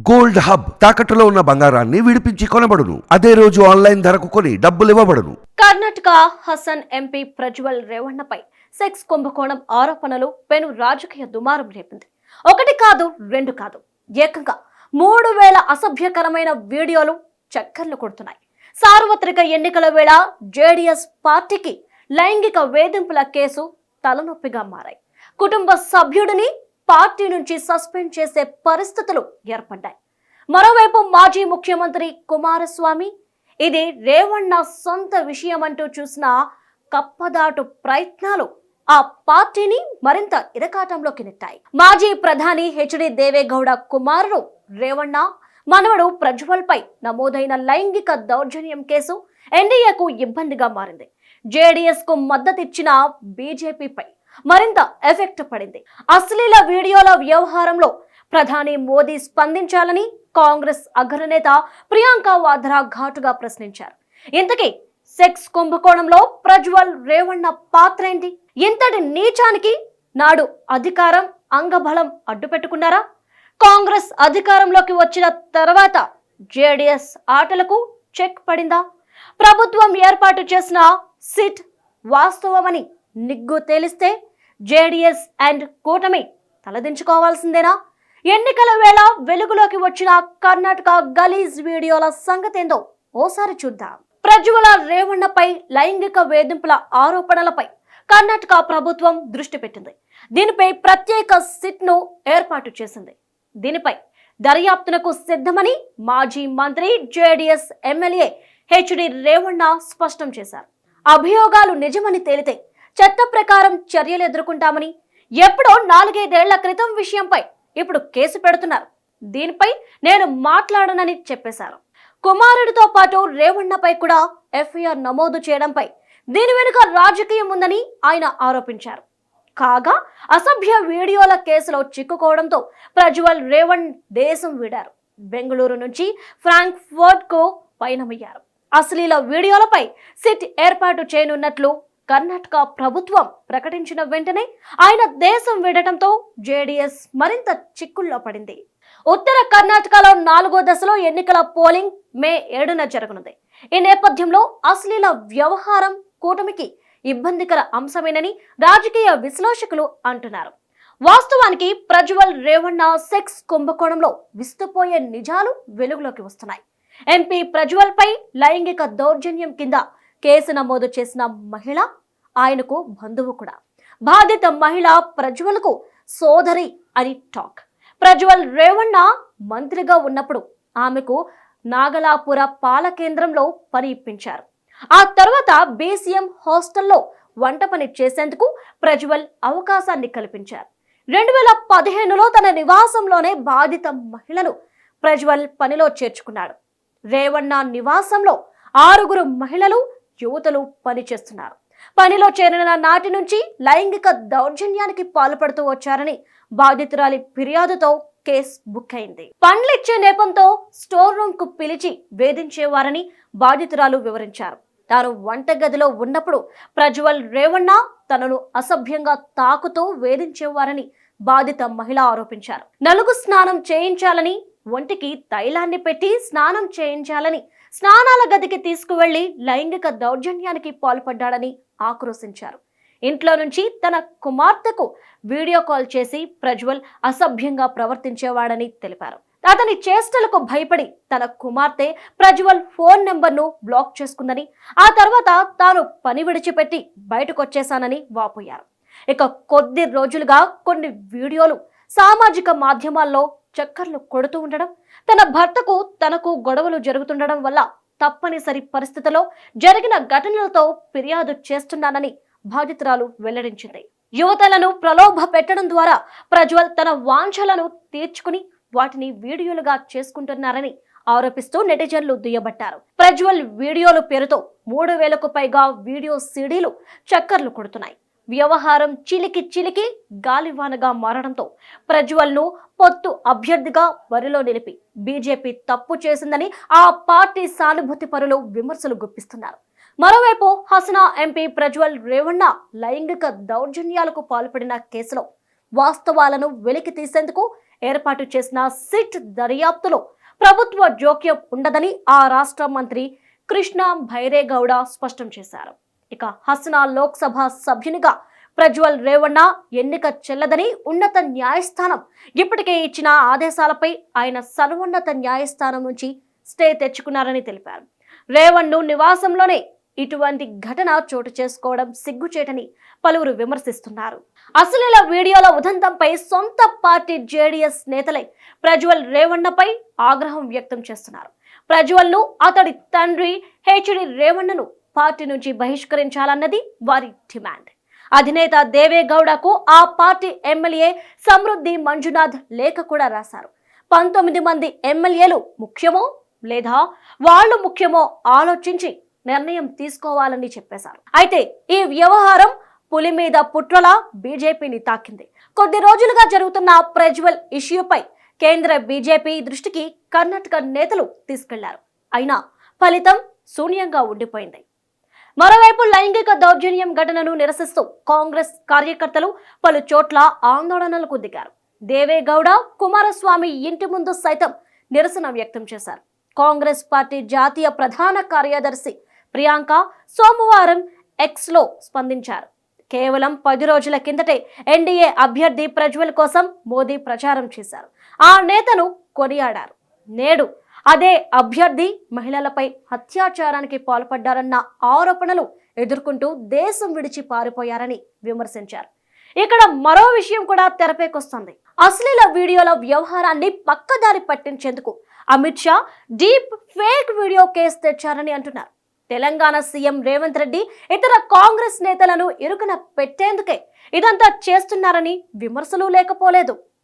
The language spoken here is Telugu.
గోల్డ్ హబ్ తాకట్టులో ఉన్న బంగారాన్ని విడిపించి కొనబడును. అదే రోజు ఆన్లైన్ ధరకు కొని డబ్బులు ఇవ్వబడును. కర్ణాటక హసన్ ఎంపీ ప్రజ్వల్ రేవణ్ణపై సెక్స్ కుంభకోణం ఆరోపణలు పెను రాజకీయ దుమారం రేపింది. ఒకటి కాదు, రెండు కాదు, ఏకంగా 3000 అసభ్యకరమైన వీడియోలు చక్కర్లు కొడుతున్నాయి. సార్వత్రిక ఎన్నికల వేళ జేడీఎస్ పార్టీకి లైంగిక వేధింపుల కేసు తలనొప్పిగా మారాయి. కుటుంబ సభ్యుడిని పార్టీ నుంచి సస్పెండ్ చేసే పరిస్థితులు ఏర్పడ్డాయి. మరోవైపు మాజీ ముఖ్యమంత్రి కుమారస్వామి ఇది రేవణ్ణ సొంత విషయమంటూ చూసిన కప్పదాటు ప్రయత్నాలు ఆ పార్టీని మరింత ఇరకాటంలోకి నెట్టాయి. మాజీ ప్రధాని హెచ్డి దేవేగౌడ కుమారుడు రేవణ్ణ మనవడు ప్రజ్వల్ పై నమోదైన లైంగిక దౌర్జన్యం కేసు ఎన్డీఏకు ఇబ్బందిగా మారింది. జేడీఎస్ కు మద్దతిచ్చిన బీజేపీపై మరింత ఎఫెక్ట్ పడింది. అశ్లీల వీడియోల వ్యవహారంలో ప్రధాని మోదీ స్పందించాలని కాంగ్రెస్ అగ్రనేత ప్రియాంక వాద్రా ఘాటుగా ప్రశ్నించారు. ఇంతకీ సెక్స్ కుంభకోణంలో ప్రజ్వల్ రేవణ్ణ పాత్ర ఏంటి? ఇంతటి నీచానికి నాడు అధికారం అంగబలం అడ్డుపెట్టుకున్నారా? కాంగ్రెస్ అధికారంలోకి వచ్చిన తర్వాత జేడీఎస్ ఆటలకు చెక్ పడిందా? ప్రభుత్వం ఏర్పాటు చేసిన సిట్ వాస్తవమని నిగ్గు తేలిస్తే జేడీఎస్ అండ్ కూటమి తలదించుకోవాల్సిందేనా? ఎన్నికల వేళ వెలుగులోకి వచ్చిన కర్ణాటక గలీజ్ వీడియోల సంగతేందో ఓసారి చూద్దాం. ప్రజ్వల రేవణ్ణపై లైంగిక వేధింపుల ఆరోపణలపై కర్ణాటక ప్రభుత్వం దృష్టి పెట్టింది. దీనిపై ప్రత్యేక సిట్ ను ఏర్పాటు చేసింది. దీనిపై దర్యాప్తునకు సిద్ధమని మాజీ మంత్రి జేడీఎస్ ఎమ్మెల్యే హెచ్డి రేవణ్ణ స్పష్టం చేశారు. అభియోగాలు నిజమని తేలితే చట్ట ప్రకారం చర్యలు ఎదుర్కొంటామని ఎప్పుడో 4-5 ఏళ్ల క్రితం విషయంపై ఇప్పుడు కేసు పెడుతున్నారు. దీనిపై నేను మాట్లాడనని చెప్పేశారు. కుమారుడితో పాటు రేవణ్ణపై కూడా ఎఫ్ఐఆర్ నమోదు చేయడంపై దీని వెనుక రాజకీయం ఉందని ఆయన ఆరోపించారు. కాగా అసభ్య వీడియోల కేసులో చిక్కుకోవడంతో ప్రజ్వల్ రేవణ్ దేశం వీడారు. బెంగళూరు నుంచి ఫ్రాంక్ఫర్ట్ కు పయనమయ్యారు. అశ్లీల వీడియోలపై సిట్ ఏర్పాటు చేయనున్నట్లు కర్ణాటక ప్రభుత్వం ప్రకటించిన వెంటనే ఆయన దేశం వీడటంతో జేడీఎస్ మరింత చిక్కుల్లో పడింది. ఉత్తర కర్ణాటకలో 4వ దశలో ఎన్నికల పోలింగ్ మే 7న జరగనుంది. ఈ నేపథ్యంలో అశ్లీల వ్యవహారం కూటమికి ఇబ్బందికర అంశమేనని రాజకీయ విశ్లేషకులు అంటున్నారు. వాస్తవానికి ప్రజ్వల్ రేవణ్ణ సెక్స్ కుంభకోణంలో విస్తుపోయే నిజాలు వెలుగులోకి వస్తున్నాయి. ఎంపీ ప్రజ్వల్ పై లైంగిక దౌర్జన్యం కింద కేసు నమోదు చేసిన మహిళ ఆయనకు బంధువు కూడా. బాధిత మహిళ ప్రజ్వల్కు సోదరి అని టాక్. ప్రజ్వల్ రేవణ్ణ మంత్రిగా ఉన్నప్పుడు ఆమెకు నాగలాపుర పాల కేంద్రంలో పని ఇప్పించారు. ఆ తర్వాత బీసీఎం హాస్టల్లో వంట పని చేసేందుకు ప్రజ్వల్ అవకాశాన్ని కల్పించారు. 2015లో తన నివాసంలోనే బాధిత మహిళను ప్రజ్వల్ పనిలో చేర్చుకున్నాడు. రేవణ్ణ నివాసంలో 6 మహిళలు యువతులు పనిచేస్తున్నారు. పనిలో చేరిన నాటి నుంచి లైంగిక దౌర్జన్యానికి పాల్పడుతూ వచ్చారని బాధితురాలి ఫిర్యాదుతో కేసు బుక్ అయింది. పండ్లిచ్చే నేపంతో స్టోర్ రూమ్ కు పిలిచి వేధించేవారని బాధితురాలు వివరించారు. తాను వంటగదిలో ఉన్నప్పుడు ప్రజ్వల్ రేవణ్ణ తనను అసభ్యంగా తాకుతూ వేధించేవారని బాధిత మహిళ ఆరోపించారు. నలుగు స్నానం చేయించాలని, ఒంటికి తైలాన్ని పెట్టి స్నానం చేయించాలని స్నానాల గదికి తీసుకువెళ్లి లైంగిక దౌర్జన్యానికి పాల్పడ్డాడని ఆక్రోశించారు. ఇంట్లో నుంచి తన కుమార్తెకు వీడియో కాల్ చేసి ప్రజ్వల్ అసభ్యంగా ప్రవర్తించేవాడని తెలిపారు. అతని చేష్టలకు భయపడి తన కుమార్తె ప్రజ్వల్ ఫోన్ నెంబర్ను బ్లాక్ చేసుకుందని, ఆ తర్వాత తాను పని విడిచిపెట్టి బయటకొచ్చేశానని వాపోయారు. ఇక కొద్ది రోజులుగా కొన్ని వీడియోలు సామాజిక మాధ్యమాల్లో చక్కర్లు కొడుతూ ఉండడం, తన భర్తకు తనకు గొడవలు జరుగుతుండడం వల్ల తప్పనిసరి పరిస్థితిలో జరిగిన ఘటనలతో ఫిర్యాదు చేస్తున్నానని బాధితురాలు వెల్లడించింది. యువతలను ప్రలోభ పెట్టడం ద్వారా ప్రజ్వల్ తన వాంఛలను తీర్చుకుని వాటిని వీడియోలుగా చేసుకుంటున్నారని ఆరోపిస్తూ నెటిజన్లు దుయ్యబట్టారు. ప్రజ్వల్ వీడియోలు పేరుతో 3000కు పైగా వీడియో సీడీలు చక్కర్లు కొడుతున్నాయి. వ్యవహారం చిలికి గాలివానగా మారడంతో ప్రజ్వల్ ను పొత్తు అభ్యర్థిగా బరిలో నిలిపి బీజేపీ తప్పు చేసిందని ఆ పార్టీ సానుభూతి పరులు విమర్శలు గుప్పిస్తున్నారు. మరోవైపు హసనా ఎంపీ ప్రజ్వల్ రేవణ్ణ లైంగిక దౌర్జన్యాలకు పాల్పడిన కేసులో వాస్తవాలను వెలికి తీసేందుకు ఏర్పాటు చేసిన సిట్ దర్యాప్తులో ప్రభుత్వ జోక్యం ఉండదని ఆ రాష్ట్ర మంత్రి కృష్ణ భైరేగౌడ స్పష్టం చేశారు. ఇక హసనా లోక్సభ సభ్యునిగా ప్రజ్వల్ రేవಣ್ణ ఎన్నిక చెల్లదని ఉన్నత న్యాయస్థానం ఇప్పటికే ఇచ్చిన ఆదేశాలపై ఆయన సర్వోన్నత న్యాయస్థానం నుంచి స్టే తెచ్చుకున్నారని తెలిపారు. రేవణ్ను నివాసంలోనే ఇటువంటి ఘటన చోటు చేసుకోవడం సిగ్గుచేటని పలువురు విమర్శిస్తున్నారు. అశ్లీల వీడియోల ఉదంతంపై సొంత పార్టీ జేడీఎస్ నేతలే ప్రజ్వల్ రేవణ్ణపై ఆగ్రహం వ్యక్తం చేస్తున్నారు. ప్రజ్వల్ను అతడి తండ్రి హెచ్డి రేవణ్ణను పార్టీ నుంచి బహిష్కరించాలన్నది వారి డిమాండ్. అధినేత దేవేగౌడకు ఆ పార్టీ ఎమ్మెల్యే సమృద్ధి మంజునాథ్ లేఖ కూడా రాశారు. 19 మంది ఎమ్మెల్యేలు ముఖ్యమో లేదా వాళ్ళు ముఖ్యమో ఆలోచించి నిర్ణయం తీసుకోవాలని చెప్పేశారు. అయితే ఈ వ్యవహారం పులి మీద పుట్రలా బీజేపీని తాకింది. కొద్ది రోజులుగా జరుగుతున్న ప్రజ్వల్ ఇష్యూపై కేంద్ర బీజేపీ దృష్టికి కర్ణాటక నేతలు తీసుకెళ్లారు. అయినా ఫలితం శూన్యంగా ఉండిపోయింది. మరోవైపు లైంగిక దౌర్జన్యం ఘటనను నిరసిస్తూ కాంగ్రెస్ కార్యకర్తలు పలు చోట్ల ఆందోళనలకు దిగారు. దేవేగౌడ కుమారస్వామి ఇంటి ముందు సైతం నిరసన వ్యక్తం చేశారు. కాంగ్రెస్ పార్టీ జాతీయ ప్రధాన కార్యదర్శి ప్రియాంక సోమవారం ఎక్స్లో స్పందించారు. కేవలం 10 రోజుల కిందటే ఎన్డీఏ అభ్యర్థి ప్రజ్వల్ కోసం మోదీ ప్రచారం చేశారు. ఆ నేతను కొనియాడారు. నేడు అదే అభ్యర్థి మహిళలపై అత్యాచారానికి పాల్పడ్డారన్న ఆరోపణలు ఎదుర్కొంటూ దేశం విడిచి పారిపోయారని విమర్శించారు. ఇక్కడ మరో విషయం కూడా తెరపైకొస్తుంది. అశ్లీల వీడియోల వ్యవహారాన్ని పక్కదారి పట్టించేందుకు Amit Shah deep fake video case తెచ్చారని అంటున్నారు. తెలంగాణ సీఎం రేవంత్ రెడ్డి ఇతర కాంగ్రెస్ నేతలను ఇరుకున పెట్టేందుకే ఇదంతా చేస్తున్నారని విమర్శలు లేకపోలేదు.